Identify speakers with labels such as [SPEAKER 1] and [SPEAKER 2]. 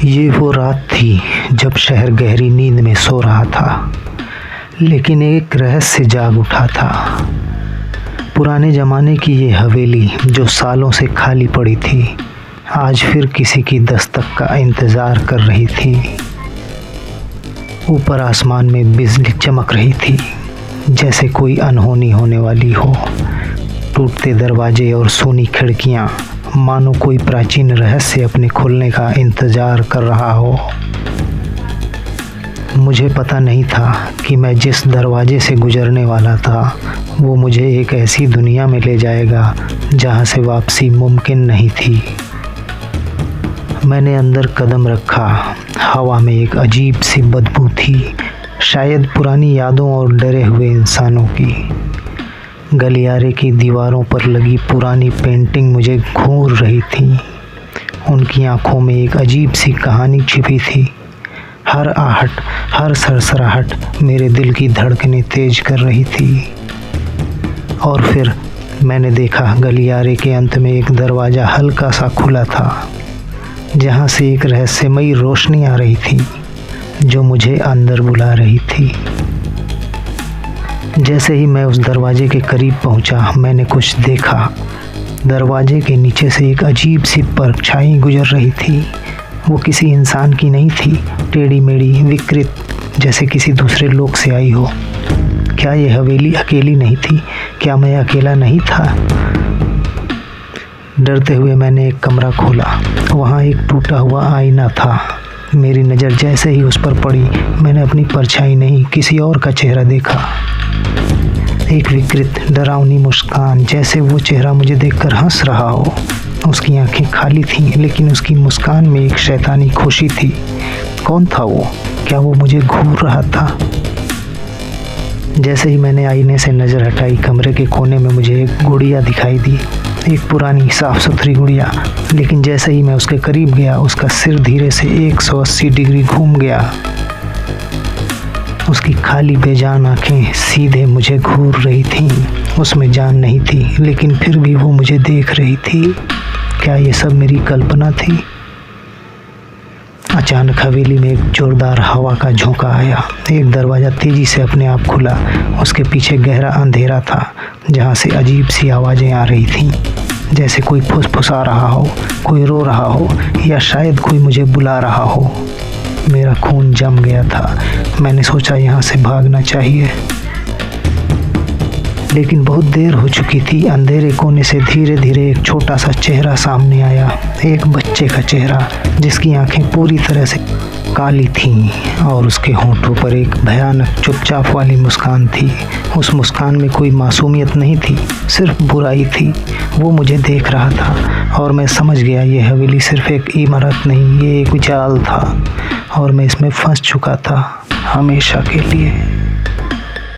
[SPEAKER 1] ये वो रात थी जब शहर गहरी नींद में सो रहा था, लेकिन एक रहस्य जाग उठा था। पुराने ज़माने की ये हवेली जो सालों से खाली पड़ी थी, आज फिर किसी की दस्तक का इंतज़ार कर रही थी। ऊपर आसमान में बिजली चमक रही थी, जैसे कोई अनहोनी होने वाली हो। टूटते दरवाजे और सूनी खिड़कियाँ मानो कोई प्राचीन रहस्य अपने खुलने का इंतज़ार कर रहा हो। मुझे पता नहीं था कि मैं जिस दरवाजे से गुजरने वाला था वो मुझे एक ऐसी दुनिया में ले जाएगा जहाँ से वापसी मुमकिन नहीं थी। मैंने अंदर कदम रखा। हवा में एक अजीब सी बदबू थी, शायद पुरानी यादों और डरे हुए इंसानों की। गलियारे की दीवारों पर लगी पुरानी पेंटिंग मुझे घूर रही थी। उनकी आंखों में एक अजीब सी कहानी छिपी थी। हर आहट, हर सरसराहट मेरे दिल की धड़कनें तेज कर रही थी। और फिर मैंने देखा, गलियारे के अंत में एक दरवाज़ा हल्का सा खुला था, जहाँ से एक रहस्यमयी रोशनी आ रही थी जो मुझे अंदर बुला रही थी। जैसे ही मैं उस दरवाजे के करीब पहुंचा, मैंने कुछ देखा। दरवाजे के नीचे से एक अजीब सी परछाई गुजर रही थी। वो किसी इंसान की नहीं थी, टेढ़ी मेढ़ी, विकृत, जैसे किसी दूसरे लोक से आई हो। क्या ये हवेली अकेली नहीं थी? क्या मैं अकेला नहीं था? डरते हुए मैंने एक कमरा खोला। वहाँ एक टूटा हुआ आईना था। मेरी नज़र जैसे ही उस पर पड़ी, मैंने अपनी परछाई नहीं, किसी और का चेहरा देखा। एक विकृत, डरावनी मुस्कान, जैसे वो चेहरा मुझे देखकर हंस रहा हो। उसकी आंखें खाली थीं, लेकिन उसकी मुस्कान में एक शैतानी खुशी थी। कौन था वो? क्या वो मुझे घूर रहा था? जैसे ही मैंने आईने से नज़र हटाई, कमरे के कोने में मुझे एक गुड़िया दिखाई दी। एक पुरानी साफ़ सुथरी गुड़िया। लेकिन जैसे ही मैं उसके करीब गया, उसका सिर धीरे से 180 डिग्री घूम गया। उसकी खाली बेजान आंखें सीधे मुझे घूर रही थीं। उसमें जान नहीं थी, लेकिन फिर भी वो मुझे देख रही थी। क्या ये सब मेरी कल्पना थी? अचानक हवेली में एक जोरदार हवा का झोंका आया। एक दरवाज़ा तेज़ी से अपने आप खुला। उसके पीछे गहरा अंधेरा था, जहाँ से अजीब सी आवाज़ें आ रही थीं, जैसे कोई फुसफुसा रहा हो, कोई रो रहा हो, या शायद कोई मुझे बुला रहा हो। मेरा खून जम गया था। मैंने सोचा यहाँ से भागना चाहिए, लेकिन बहुत देर हो चुकी थी। अंधेरे कोने से धीरे धीरे एक छोटा सा चेहरा सामने आया। एक बच्चे का चेहरा, जिसकी आंखें पूरी तरह से काली थीं और उसके होंठों पर एक भयानक चुपचाप वाली मुस्कान थी। उस मुस्कान में कोई मासूमियत नहीं थी, सिर्फ बुराई थी। वो मुझे देख रहा था और मैं समझ गया, ये हवेली सिर्फ एक इमारत नहीं, ये एक जाल था और मैं इसमें फंस चुका था हमेशा के लिए।